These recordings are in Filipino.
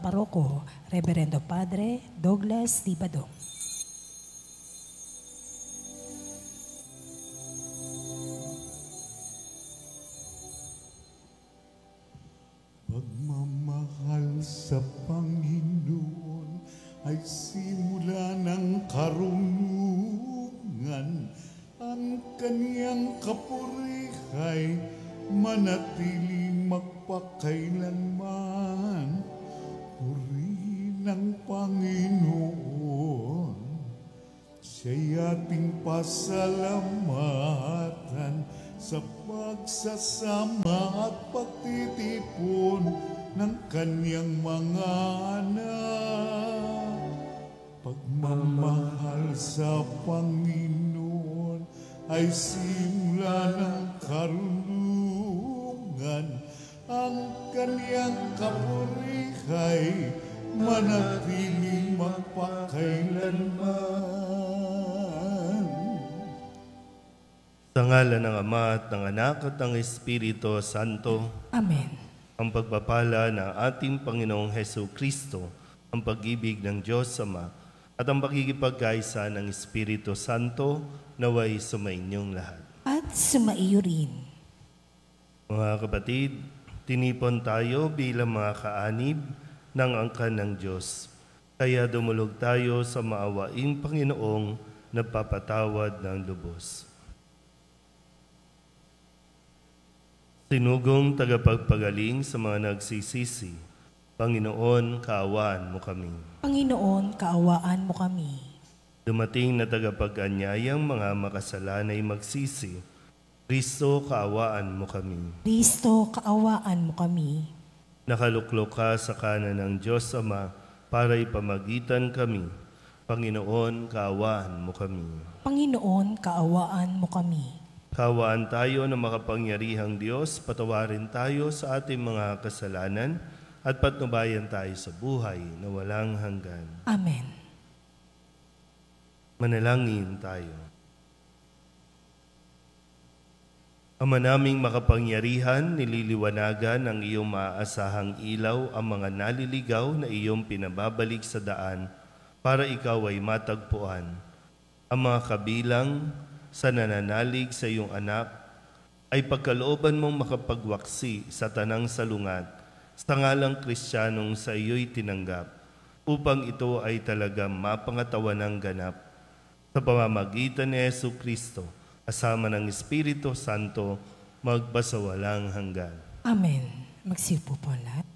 Paroko, Reverendo Padre Douglas Tibado. Pagmamahal sa Panginoon ay simula ng karunungan. Ang kaniyang kapurihay manatiling magpakailanman. Purihin ang Panginoon, siya'y ating pasalamatan sa pagsasama at pagtitipon ng kaniyang mga anak. Pagmamahal sa Panginoon ay simula ng karunungan. Ang kaniyang kapurihay manatiling magpakailanman. Sa ngalan ng Ama at ng Anak at ng Espiritu Santo. Amen. Ang pagpapala ng ating Panginoong Hesu Kristo, ang pag-ibig ng Diyos Ama, at ang pakikipagkaisa ng Espiritu Santo naway sumainyong lahat. At sumaiyo rin. Mga kapatid, tinipon tayo bilang mga kaanib ng angkan ng Diyos. Kaya dumulog tayo sa maawaing Panginoong nagpapatawad ng lubos. Sinugong tagapagpagaling sa mga nagsisisi, Panginoon, kaawaan mo kami. Panginoon, kaawaan mo kami. Dumating na tagapag-anyayang mga makasalanay magsisi, Kristo, kaawaan mo kami. Kristo, kaawaan mo kami. Nakaluklok ka sa kanan ng Diyos Ama para ipamagitan kami. Panginoon, kaawaan mo kami. Panginoon, kaawaan mo kami. Kaawaan tayo ng makapangyarihang Diyos, patawarin tayo sa ating mga kasalanan at patnubayan tayo sa buhay na walang hanggan. Amen. Manalangin tayo. Ama naming makapangyarihan, nililiwanagan ng iyong maaasahang ilaw ang mga naliligaw na iyong pinababalik sa daan para ikaw ay matagpuan. Ang mga kabilang sa nananalig sa iyong anak ay pagkalooban mong makapagwaksi sa tanang salungat sa ngalang Kristiyanong sa iyo'y tinanggap upang ito ay talagang mapangatawan ng ganap sa pamamagitan ni Hesu Kristo kasama ng Espiritu Santo magpasawalang hanggan. Amen. Magsiupo po lahat.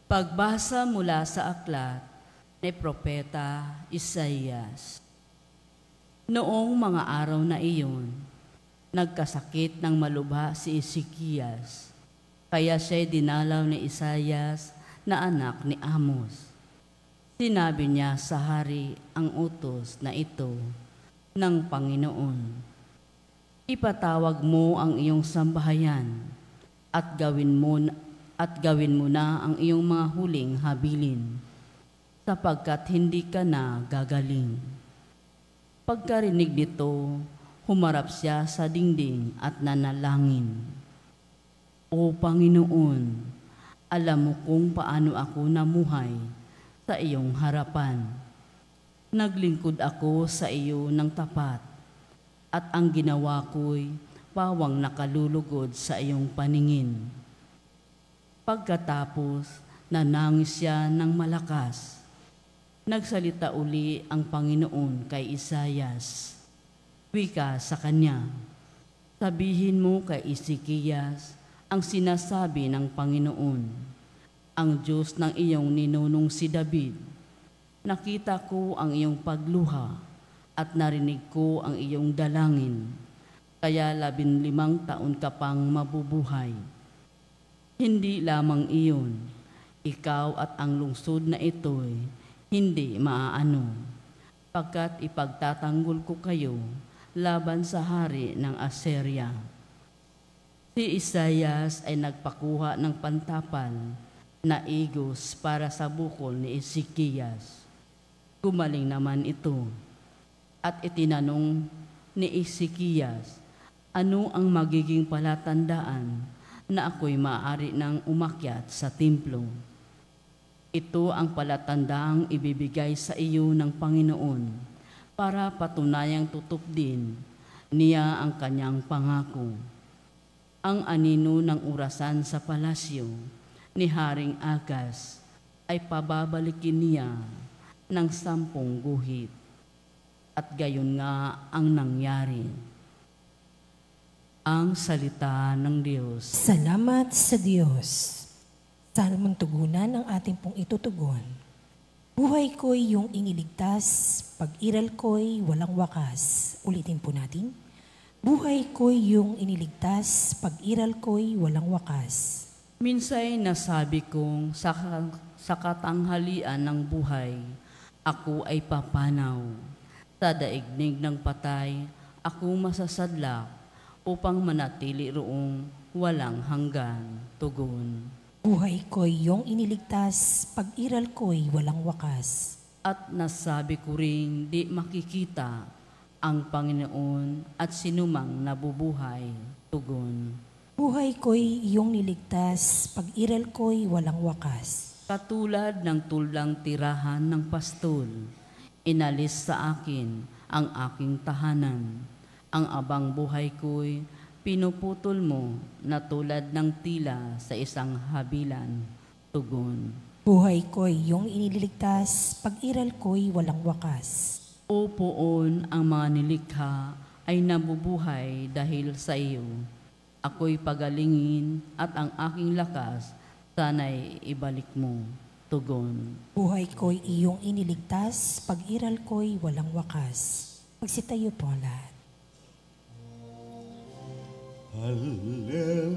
Pagbasa mula sa aklat ni Propeta Isaias. Noong mga araw na iyon, nagkasakit ng malubha si Ezekias, kaya siya'y dinalaw ni Isaias na anak ni Amos. Sinabi niya sa hari ang utos na ito ng Panginoon, ipatawag mo ang iyong sambahayan at gawin mo na ang iyong mga huling habilin, sapagkat hindi ka na gagaling. Pagkarinig nito, humarap siya sa dingding at nanalangin. O Panginoon, alam mo kung paano ako namuhay sa iyong harapan. Naglingkod ako sa iyo ng tapat, at ang ginawa ko'y pawang nakalulugod sa iyong paningin. Pagkatapos, nanangis siya ng malakas. Nagsalita uli ang Panginoon kay Isaias. Wika sa kanya, sabihin mo kay Ezekias ang sinasabi ng Panginoon, ang Diyos ng iyong ninunong si David. Nakita ko ang iyong pagluha at narinig ko ang iyong dalangin, kaya 15 taon ka pang mabubuhay. Hindi lamang iyon, ikaw at ang lungsod na ito'y hindi maaano, pagkat ipagtatanggol ko kayo laban sa hari ng Assyria. Si Isaias ay nagpakuha ng pantapal na igos para sa bukol ni Ezekias. Gumaling naman ito at itinanong ni Ezekias, ano ang magiging palatandaan na ako'y maaari nang umakyat sa templo? Ito ang palatandaang ibibigay sa iyo ng Panginoon para patunayang tutup din niya ang kanyang pangako. Ang anino ng orasan sa palasyo ni Haring Agas ay pababalikin niya ng 10 guhit. At gayon nga ang nangyari. Ang salita ng Diyos. Salamat sa Diyos. Salmong tugunan ang ating pong itutugon. Buhay ko'y iyong iniligtas, pag-iral ko'y walang wakas. Ulitin po natin. Buhay ko'y iyong iniligtas, pag-iral ko'y walang wakas. Minsay nasabi kong sa katanghalian ng buhay, ako ay papanaw. Sa daigdig ng patay, ako masasadlak upang manatili roong walang hanggan. Tugon. Buhay ko'y iyong iniligtas, pag-iral ko'y walang wakas. At nasabi ko ring di makikita ang Panginoon at sinumang nabubuhay. Tugon. Buhay ko'y iyong niligtas, pag-iral ko'y walang wakas. Katulad ng tulang tirahan ng pastol, inalis sa akin ang aking tahanan. Ang abang buhay ko'y pinuputol mo na tulad ng tila sa isang habilan. Tugon. Buhay ko'y iyong iniligtas, pag-iral ko'y walang wakas. O poon ang mga nilikha ay nabubuhay dahil sa iyo. Ako'y pagalingin at ang aking lakas sana'y ibalik mo. Tugon. Buhay ko'y iyong iniligtas, pag-iral ko'y walang wakas. Magsitayo po lahat. Hallelujah,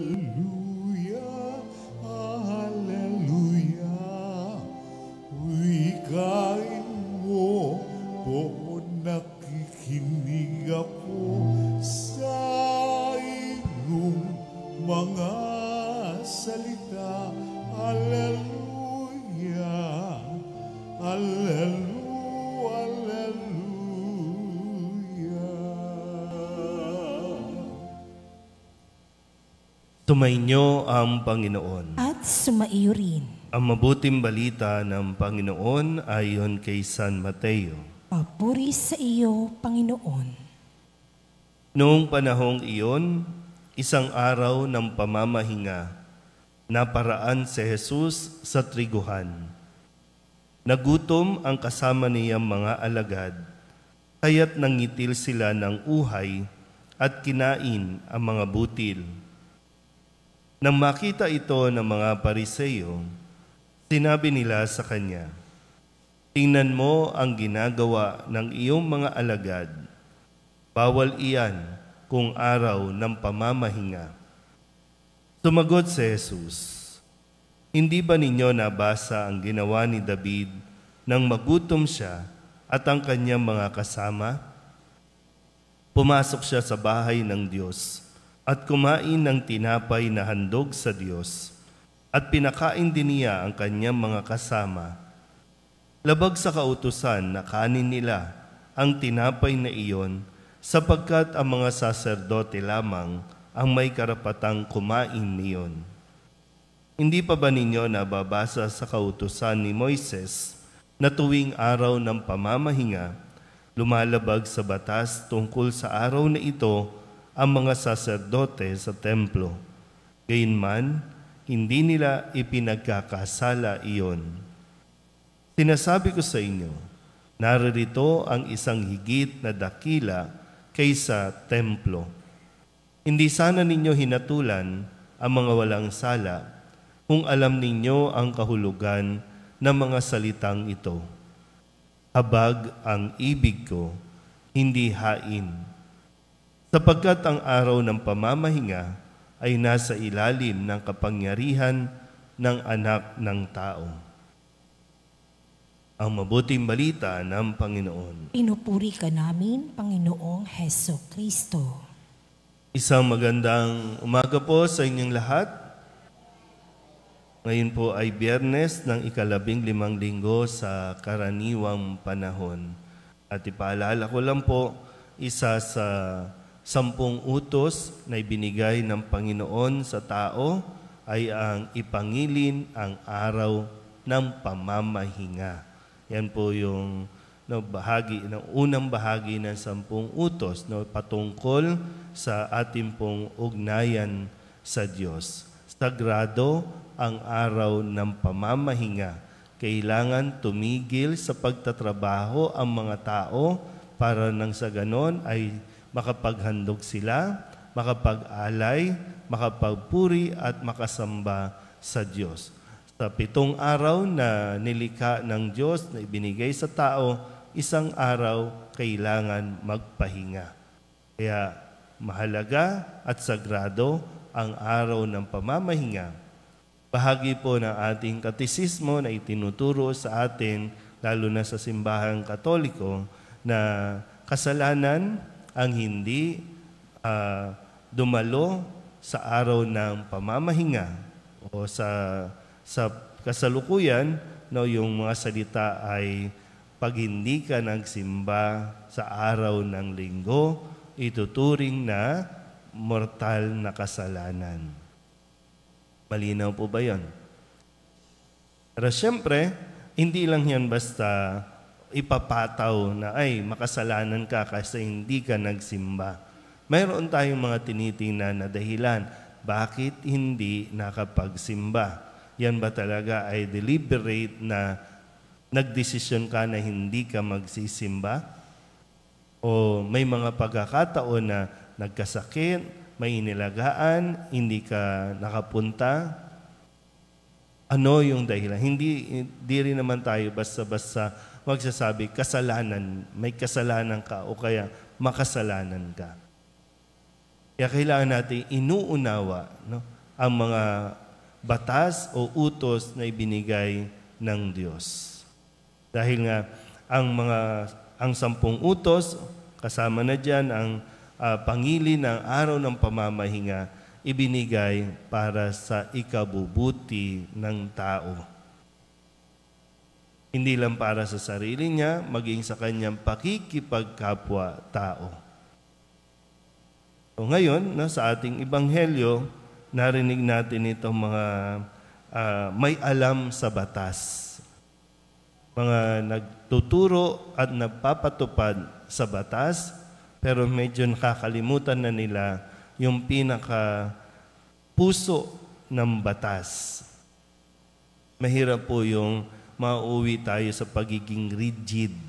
hallelujah. Wikain mo po nakikinig ako sa iyong mga salita. Hallelujah, hallelujah, hallelujah. Sumainyo ang Panginoon. At sumaiyo rin. Ang mabuting balita ng Panginoon ayon kay San Mateo. Papuri sa iyo, Panginoon. Noong panahong iyon, isang araw ng pamamahinga, naparaan si Jesus sa triguhan. Nagutom ang kasama niyang mga alagad, kaya't nangitil sila ng uhay at kinain ang mga butil. Nang makita ito ng mga Pariseo, sinabi nila sa kanya, tingnan mo ang ginagawa ng iyong mga alagad. Bawal iyan kung araw ng pamamahinga. Sumagot si Jesus, hindi ba ninyo nabasa ang ginawa ni David nang magutom siya at ang kanyang mga kasama? Pumasok siya sa bahay ng Diyos at kumain ng tinapay na handog sa Diyos at pinakain din niya ang kanyang mga kasama. Labag sa kautusan na kanin nila ang tinapay na iyon sapagkat ang mga saserdote lamang ang may karapatang kumain niyon. Hindi pa ba ninyo nababasa sa kautusan ni Moises na tuwing araw ng pamamahinga, lumalabag sa batas tungkol sa araw na ito ang mga saserdote sa templo? Gayunman, hindi nila ipinagkakasala iyon. Sinasabi ko sa inyo, naririto ang isang higit na dakila kaysa templo. Hindi sana ninyo hinatulan ang mga walang sala kung alam ninyo ang kahulugan ng mga salitang ito. Habag ang ibig ko, hindi hain. Sapagkat ang araw ng pamamahinga ay nasa ilalim ng kapangyarihan ng Anak ng Tao. Ang mabuting balita ng Panginoon. Pinupuri ka namin, Panginoong Heso Kristo. Isang magandang umaga po sa inyong lahat. Ngayon po ay Biyernes ng ika-15 linggo sa karaniwang panahon. At ipaalala ko lang po, isa sa 10 utos na ibinigay ng Panginoon sa tao ay ang ipangilin ang araw ng pamamahinga. Yan po yung unang bahagi ng 10 utos patungkol sa ating pong ugnayan sa Diyos. Sagrado ang araw ng pamamahinga. Kailangan tumigil sa pagtatrabaho ang mga tao para nang sa ganon ay makapaghandog sila, makapag-alay, makapagpuri at makasamba sa Diyos. Sa 7 araw na nilikha ng Diyos na ibinigay sa tao, isang araw kailangan magpahinga. Kaya mahalaga at sagrado ang araw ng pamamahinga. Bahagi po ng ating katekismo na itinuturo sa atin, lalo na sa simbahang Katoliko, na kasalanan ang hindi dumalo sa araw ng pamamahinga o sa kasalukuyan, yung mga salita ay pag hindi ka nagsimba sa araw ng linggo, ituturing na mortal na kasalanan. Malinaw po ba yun? Pero siyempre, hindi lang yan basta ipapataw na ay makasalanan ka kasi hindi ka nagsimba. Mayroon tayong mga tinitingnan na dahilan bakit hindi nakapagsimba. Yan ba talaga ay deliberate na nagdesisyon ka na hindi ka magsisimba? O may mga pagkakataon na nagkasakit, may inilagaan, hindi ka nakapunta? Ano yung dahilan? Hindi rin naman tayo basta-basta magsasabi kasalanan, may kasalanan ka o kaya makasalanan ka. Kaya kailangan natin inuunawa ang mga batas o utos na ibinigay ng Diyos. Dahil nga ang 10 utos, kasama na dyan ang pangili ng araw ng pamamahinga, ibinigay para sa ikabubuti ng tao. Hindi lang para sa sarili niya, maging sa kanyang pakikipagkapwa-tao. So ngayon, sa ating ebanghelyo, narinig natin itong mga may alam sa batas. Mga nagtuturo at nagpapatupad sa batas, pero medyo nakakalimutan na nila yung pinaka-puso ng batas. Mahirap po yung mauwi tayo sa pagiging rigid.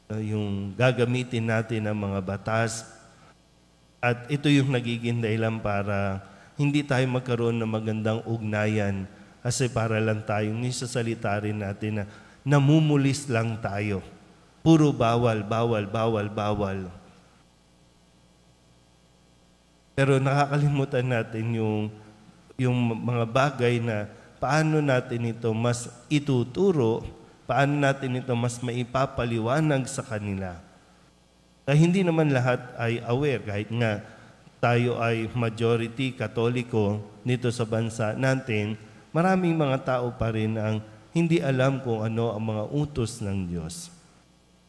Yung gagamitin natin ng mga batas. At ito yung nagiging dahilan para hindi tayo magkaroon ng magandang ugnayan. Kasi para lang tayong nisasalita rin natin na namumulis lang tayo. Puro bawal, bawal, bawal, bawal. Pero nakakalimutan natin yung mga bagay na paano natin ito mas ituturo, paano natin ito mas maipapaliwanag sa kanila. Dahil hindi naman lahat ay aware, kahit nga tayo ay majority Katoliko nito sa bansa natin, maraming mga tao pa rin ang hindi alam kung ano ang mga utos ng Diyos.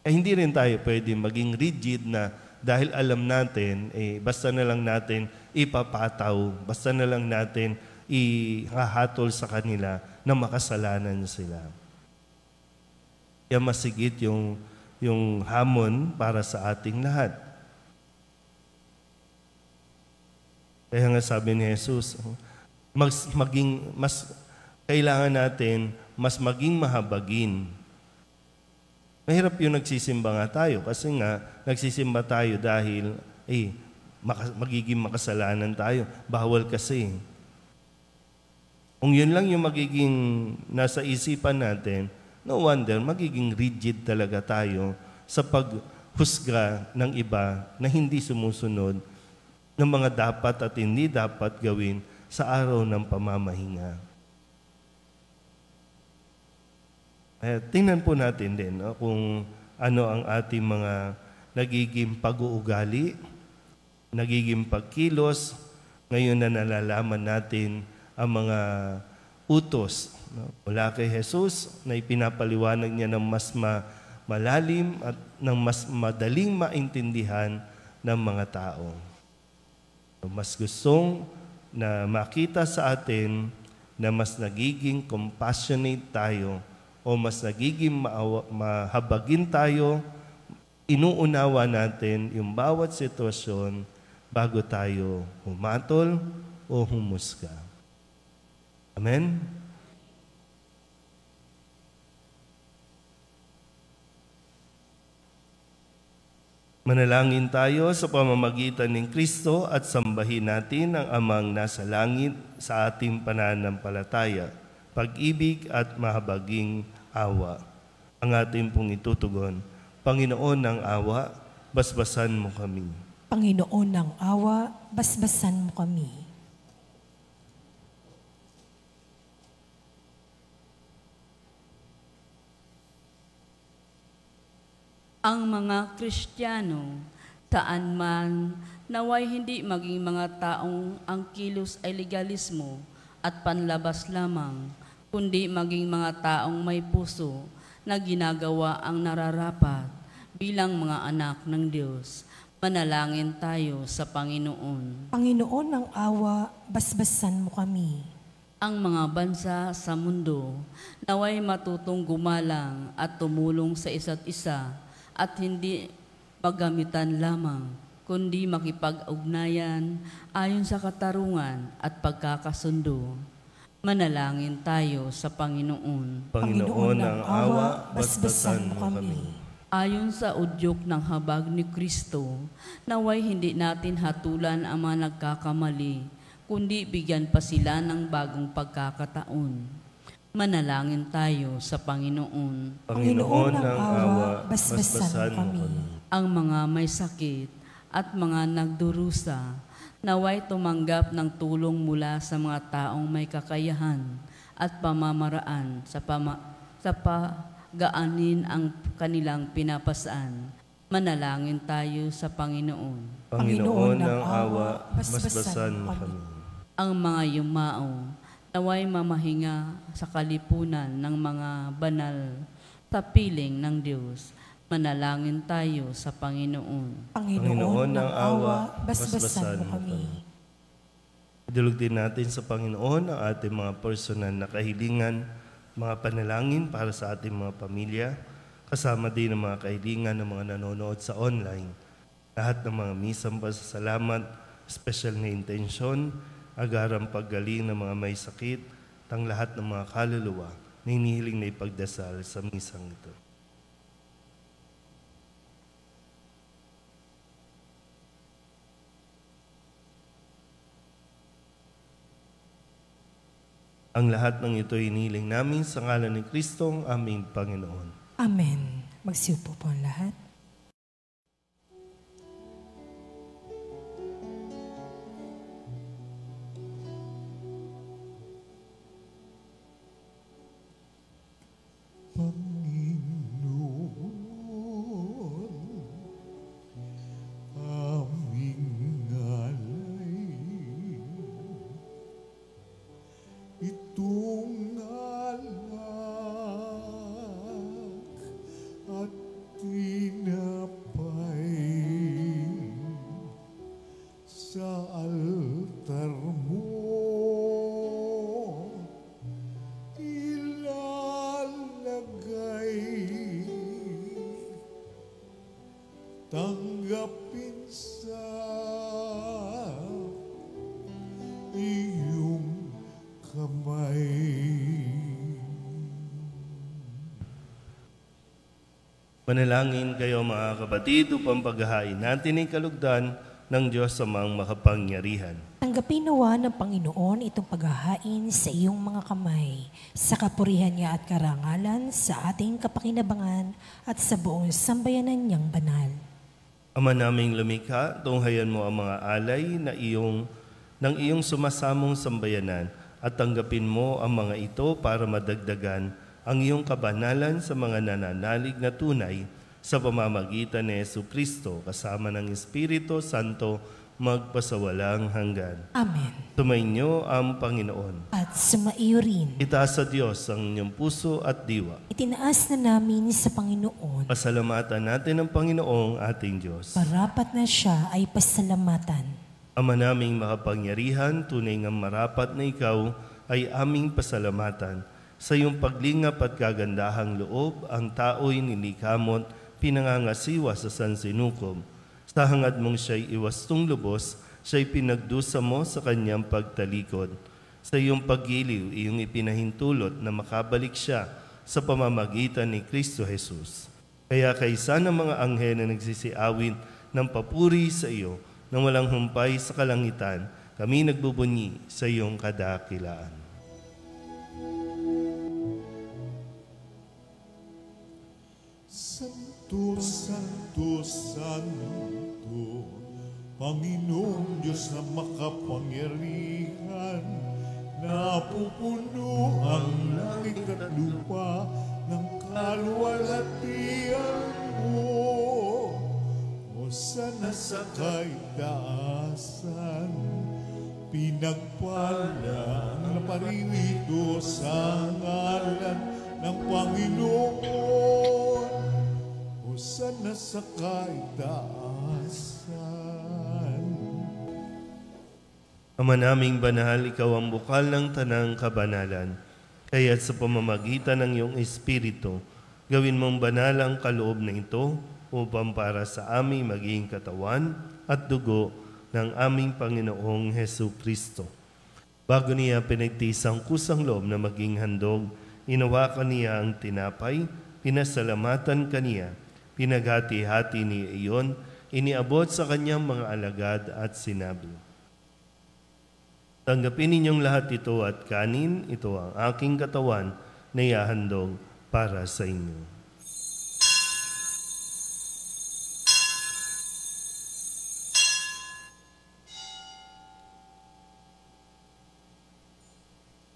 Hindi rin tayo pwede maging rigid na dahil alam natin, basta na lang natin ipapataw, basta na lang natin ihahatol sa kanila na makasalanan sila. Kaya masigit yung hamon para sa ating lahat. Kaya nga sabi ni Jesus, kailangan natin mas maging mahabagin. Mahirap yung nagsisimba nga tayo kasi nga nagsisimba tayo dahil magiging makasalanan tayo. Bawal kasi. Kung yun lang yung magiging nasa isipan natin, no wonder magiging rigid talaga tayo sa paghusga ng iba na hindi sumusunod ng mga dapat at hindi dapat gawin sa araw ng pamamahinga. Tingnan po natin din kung ano ang ating mga nagiging pag-uugali nagiging pagkilos. Ngayon na nalalaman natin ang mga utos mula kay Jesus na ipinapaliwanag niya ng mas malalim at ng mas madaling maintindihan ng mga tao. Mas gustong na makita sa atin na mas nagiging compassionate tayo o mas nagiging mahabagin tayo, inuunawa natin yung bawat sitwasyon bago tayo humatol o humusga. Amen? Manalangin tayo sa pamamagitan ng Kristo at sambahin natin ang Amang nasa langit sa ating pananampalataya, pag-ibig at mahabaging awa. Ang ating pong itutugon, Panginoon ng awa, basbasan mo kami. Panginoon ng awa, basbasan mo kami. Ang mga Kristiyano, saan man, naway hindi maging mga taong ang kilos ay legalismo at panlabas lamang, kundi maging mga taong may puso na ginagawa ang nararapat bilang mga anak ng Diyos. Manalangin tayo sa Panginoon. Panginoon ng awa, basbasan mo kami. Ang mga bansa sa mundo, naway matutong gumalang at tumulong sa isa't isa, at hindi paggamitan lamang, kundi makipag-ugnayan ayon sa katarungan at pagkakasundo. Manalangin tayo sa Panginoon. Panginoon ng awa, basbasan mo kami. Ayon sa udyok ng habag ni Kristo, naway hindi natin hatulan ang mga nagkakamali, kundi bigyan pa sila ng bagong pagkakataon. Manalangin tayo sa Panginoon. Panginoon ng awa, basbasan mo kami. Ang mga may sakit at mga nagdurusa, naway tumanggap ng tulong mula sa mga taong may kakayahan at pamamaraan sa pagaanin ang kanilang pinapasaan. Manalangin tayo sa Panginoon. Panginoon ng awa, basbasan mo kami. Ang mga yumao, naway mamahinga sa kalipunan ng mga banal sa piling ng Diyos. Manalangin tayo sa Panginoon. Panginoon ng awa, basbasan mo kami. Idulog din natin sa Panginoon ang ating mga personal na kahilingan, mga panalangin para sa ating mga pamilya, kasama din ang mga kahilingan ng mga nanonood sa online. Lahat ng mga misang pasasalamat, special na intensyon, agarang paggaling ng mga may sakit, tang lahat ng mga kaluluwa na hinihiling na ipagdasal sa misang ito. Ang lahat ng ito hinihiling namin sa ngalan ni Kristo, ang aming Panginoon. Amen. Magsiupo po ang lahat. Tanggapin sa iyong kamay. Manalangin kayo mga kapatid upang paghahain natin ang kalugdan ng Diyos Amang makapangyarihan. Tanggapin nawa ng Panginoon itong paghahain sa iyong mga kamay, sa kapurihan niya at karangalan, sa ating kapakinabangan at sa buong sambayanan niyang banal. Ama naming lumikha, tunghayan mo ang mga alay na ng iyong sumasamong sambayanan at tanggapin mo ang mga ito para madagdagan ang iyong kabanalan sa mga nananalig na tunay sa pamamagitan ni Jesu Kristo kasama ng Espiritu Santo magpasawalang hanggan. Amen. Sumainyo ang Panginoon. At sumaiyo rin. Itaas sa Diyos ang inyong puso at diwa. Itinaas na namin sa Panginoon. Pasalamatan natin ang Panginoong ating Diyos. Marapat na siya ay pasalamatan. Ama naming makapangyarihan, tunay nga marapat na ikaw ay aming pasalamatan. Sa iyong paglingap at kagandahang loob, ang tao'y nilikamot, pinangangasiwa sa sansinukob. Sa hangad mong siya'y iwastong lubos, siya'y pinagdusa mo sa kanyang pagtalikod. Sa iyong paggiliw, iyong ipinahintulot na makabalik siya sa pamamagitan ni Kristo Jesus. Kaya kaysa ng mga anghel na nagsisiawin ng papuri sa iyo, nang walang humpay sa kalangitan, kami nagbubunyi sa iyong kadakilaan. Santo, Santo, Santo, Panginoong Diyos na makapangyarihan, napupuno ang langit at lupa ng kaluwalhatian mo. Hosana sa kaitaasan, pinagpala ang naparirito sa ngalan ng Panginoon. Hosana sa kaitaasan. Ama naming banal, ikaw ang bukal ng tanang kabanalan. Kaya't sa pamamagitan ng iyong Espiritu, gawin mong banal ang kaloob na ito upang para sa aming maging katawan at dugo ng aming Panginoong Hesu Kristo. Bago niya pinagtisang kusang loob na maging handog, inawakan niya ang tinapay, pinasalamatan kaniya, pinaghati-hati niya iyon, iniabot sa kanyang mga alagad at sinabi, "Tanggapin ninyong lahat ito at kanin, ito ang aking katawan na ihahandog para sa inyo."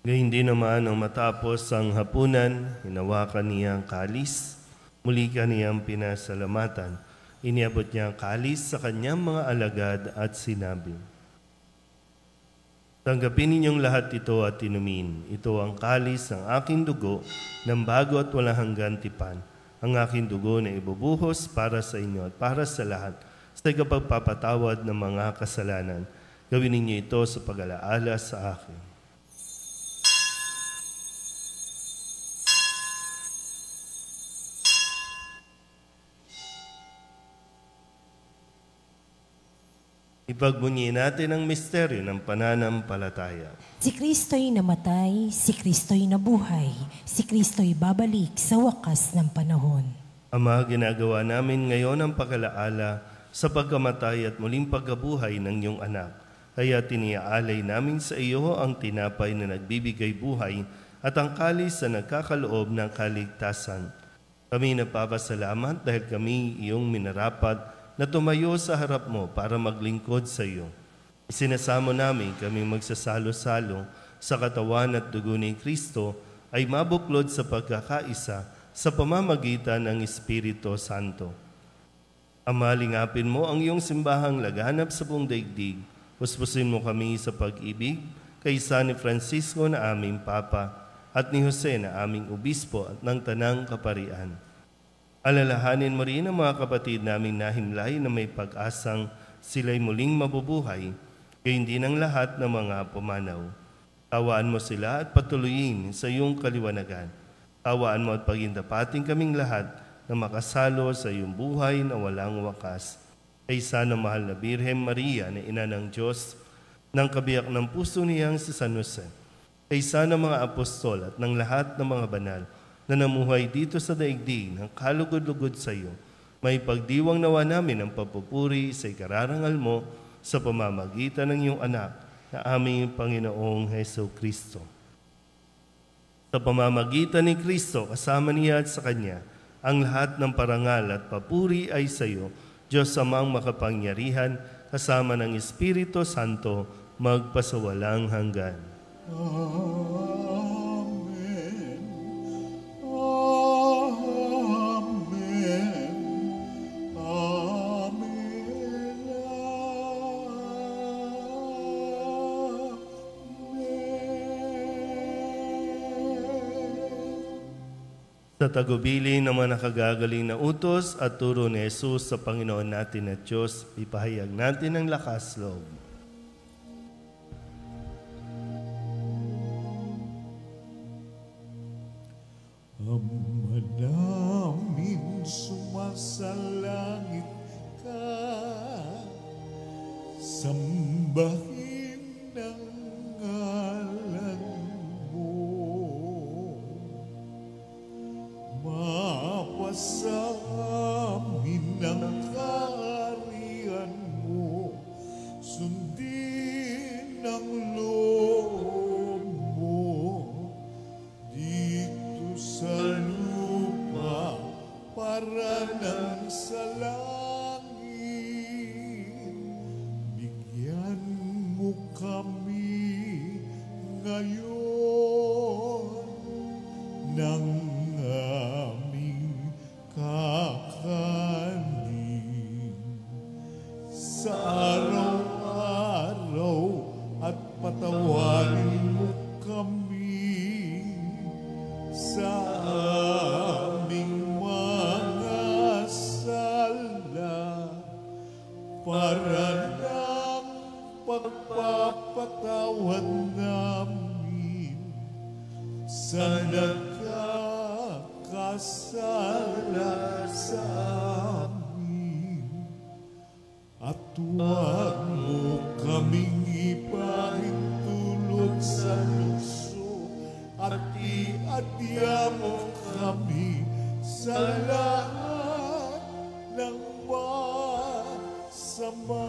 Gayun din naman ang matapos ang hapunan, hinawakan niya ang kalis, muli kaniyang pinasalamatan. Iniabot niya ang kalis sa kanyang mga alagad at sinabi, "Tanggapin ninyong lahat ito at inumin. Ito ang kalis ng aking dugo ng bago at walang hanggan tipan. Ang aking dugo na ibubuhos para sa inyo at para sa lahat sa ikapagpapatawad ng mga kasalanan. Gawin ninyo ito sa pag-alaala sa akin." Ipagbunyi natin ang misteryo ng pananampalataya. Si Kristo'y namatay, si Kristo'y nabuhay, si Kristo'y babalik sa wakas ng panahon. Ama, ginagawa namin ngayon ang pag-alaala sa pagkamatay at muling pagkabuhay ng iyong anak. Kaya tiniaalay namin sa iyo ang tinapay na nagbibigay buhay at ang kalis na nagkakaloob ng kaligtasan. Kami nagpapasalamat dahil kami iyong minarapat na tumayo sa harap mo para maglingkod sa iyo. Isinasamo namin kami magsasalo-salo sa katawan at dugo ni Kristo ay mabuklod sa pagkakaisa sa pamamagitan ng Espiritu Santo. Ama, lingapin mo ang iyong simbahang laganap sa buong daigdig. Puspusin mo kami sa pag-ibig kaysa ni Francisco na aming Papa at ni Jose na aming Obispo at ng Tanang Kaparian. Alalahanin mo rin ang mga kapatid naming nahimlay na may pag-asang sila'y muling mabubuhay, gayon din ang lahat ng mga pumanaw. Tawaan mo sila at patuloyin sa iyong kaliwanagan. Tawaan mo at pagindapating kaming lahat na makasalo sa iyong buhay na walang wakas. Kaysa ng mahal na Birhen Maria na ina ng Diyos, ng kabiyak ng puso niyang si San Jose, kaysa ng mga apostol at ng lahat ng mga banal, na namuhay dito sa daigdig ng kalugod-lugod sa iyo, may pagdiwang nawa namin ang papupuri sa ikararangal mo sa pamamagitan ng iyong anak na aming Panginoong Hesu Kristo. Sa pamamagitan ni Kristo, kasama niya at sa Kanya, ang lahat ng parangal at papuri ay sa iyo, Diyos Amang makapangyarihan, kasama ng Espiritu Santo, magpasawalang hanggan. Amen. Amen. Amen. Sa tagubili ng mga nakagagaling na utos at turo ni Jesus sa Panginoon natin at Diyos, ipahayag natin ang lakas loob. Ama namin sumasalangit ka, sambahin ang ngalan mo. Mapasa amin ang kaharian mo, sundin ang loob mo dito sa lupa para nang sa langit. Bigyan mo kami ngayon ng aming kakanin sa araw-araw at patawarin mo kami sa aming mga sala para ng pagpapatawad namin sa nagkakasala sa amin. At huwag mo kaming ipahintulot sa lukso at iadya mo kami sa lahat ng masama.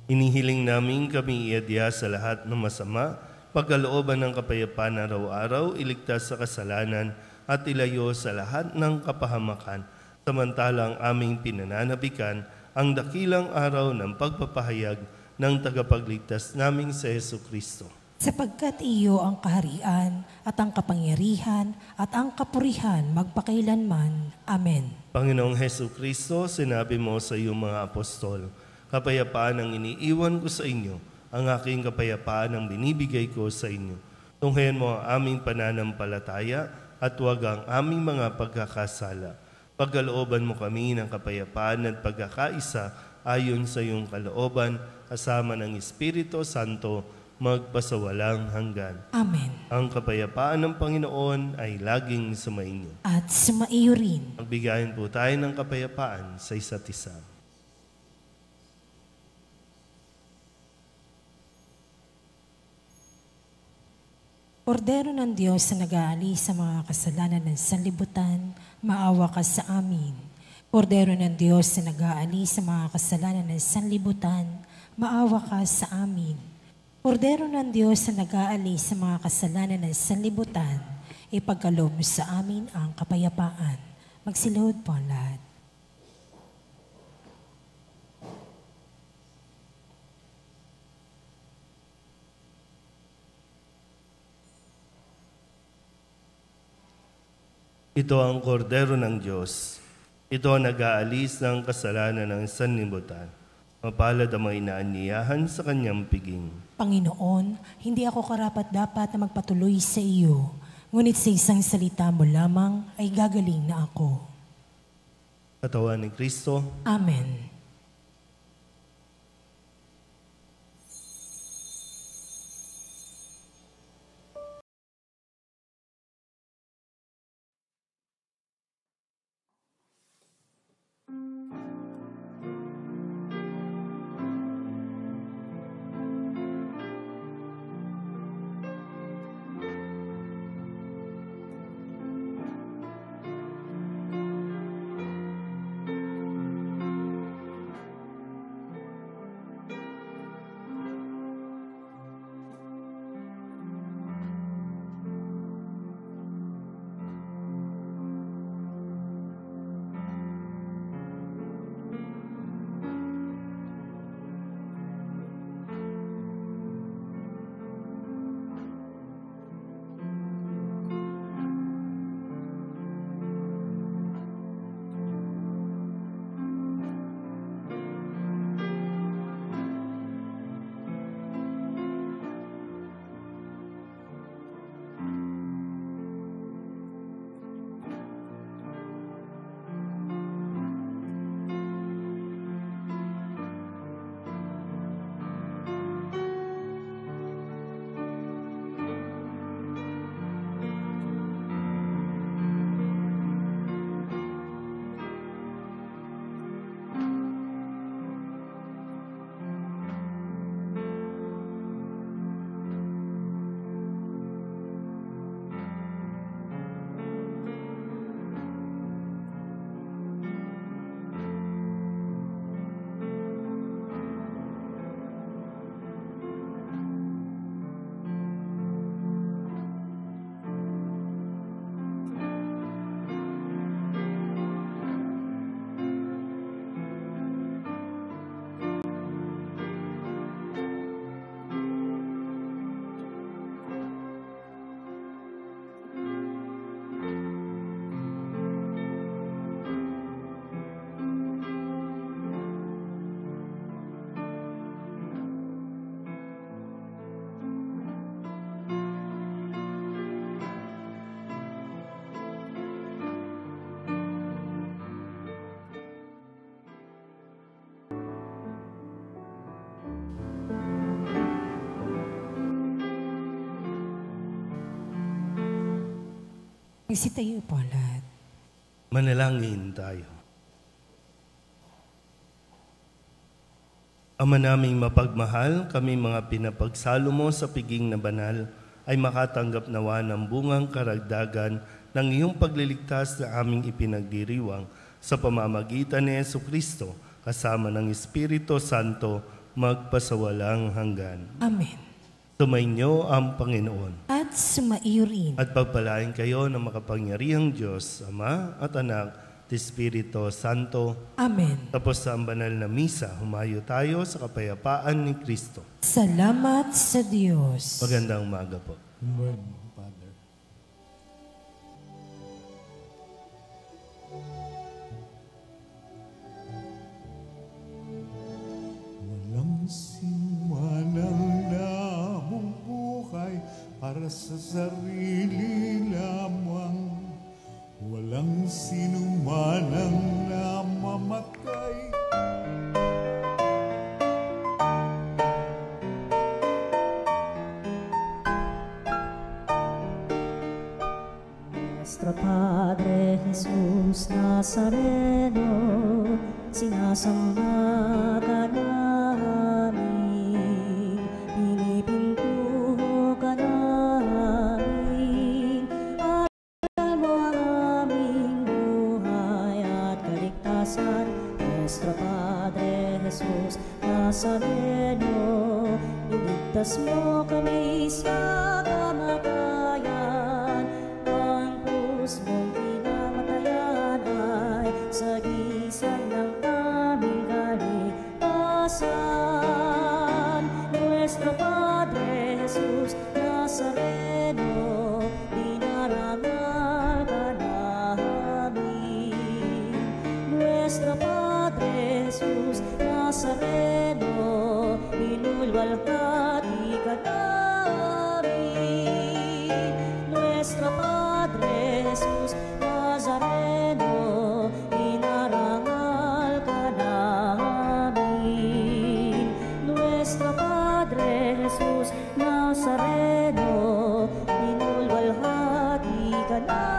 Inihiling namin kami iadya sa lahat ng masama, pagkalooban ng kapayapaan araw-araw, iligtas sa kasalanan at ilayo sa lahat ng kapahamakan, samantalang aming pinananabikan ang dakilang araw ng pagpapahayag ng tagapagligtas naming sa Jesucristo. Sapagkat iyo ang kaharian at ang kapangyarihan at ang kapurihan magpakailanman. Amen. Panginoong Jesucristo, sinabi mo sa iyong mga apostol, kapayapaan ang iniiwan ko sa inyo, ang aking kapayapaan ang binibigay ko sa inyo. Tunghayan mo ang aming pananampalataya at huwag ang aming mga pagkakasala. Pagkalooban mo kami ng kapayapaan at pagkakaisa ayon sa iyong kalooban, kasama ng Espiritu Santo, magpasawalang hanggan. Amen. Ang kapayapaan ng Panginoon ay laging sumainyo. At sumaiyo rin. Magbigayin po tayo ng kapayapaan sa isa't isa. Kordero ng Diyos na nag-aalis sa mga kasalanan ng sanlibutan, maawa ka sa amin. Kordero ng Diyos na nag-aalis sa mga kasalanan ng sanlibutan, maawa ka sa amin. Kordero ng Diyos na nag-aalis sa mga kasalanan ng sanlibutan, ipagkaloob mo sa amin ang kapayapaan. Magsilahod po ang lahat. Ito ang kordero ng Diyos. Ito ang nag-aalis ng kasalanan ng sanlibutan. Mapalad ang mga inaanyayahan sa kanyang piging. Panginoon, hindi ako karapat-dapat na magpatuloy sa iyo, ngunit sa isang salita mo lamang ay gagaling na ako. Katawan ni Kristo, Amen. Magsitayo po lahat. Manalangin tayo. Ama naming mapagmahal, kami mga pinapagsalo mo sa piging na banal ay makatanggap nawa ng bungang karagdagan ng iyong pagliligtas na aming ipinagdiriwang sa pamamagitan ni Jesucristo kasama ng Espiritu Santo magpasawalang hanggan. Amen. Sumainyo ang Panginoon. At sumaiyo rin. At pagpalain kayo ng makapangyarihang Diyos, Ama at Anak, at Espiritu Santo. Amen. Tapos sa ang banal na misa, humayo tayo sa kapayapaan ni Kristo. Salamat sa Diyos. Magandang umaga po. Lord, Father. Walang sinumanang nabubuhay para sa sarili lamang. Walang sinumanang namamatay. Nuestro Padre Jesús Nazareno, sinasamba ka namin, pinipintuho ka namin, aral mo ang aming buhay at kaligtasan. Nuestro Padre Jesús Nazareno, iligtas mo kami sa kamatayan. Ang krus mong pinamatayan ay sagisag ng aming kaligtasan. Nuestro Padre Jesus Nazareno, dinarangal ka namin. Nuestro Padre Jesus Nazareno, inulwalhati ka namin. Nuestro Padre Jesus Nazareno, inarangal ka namin. Nuestro Padre Jesus Nazareno, inulwalhati ka namin.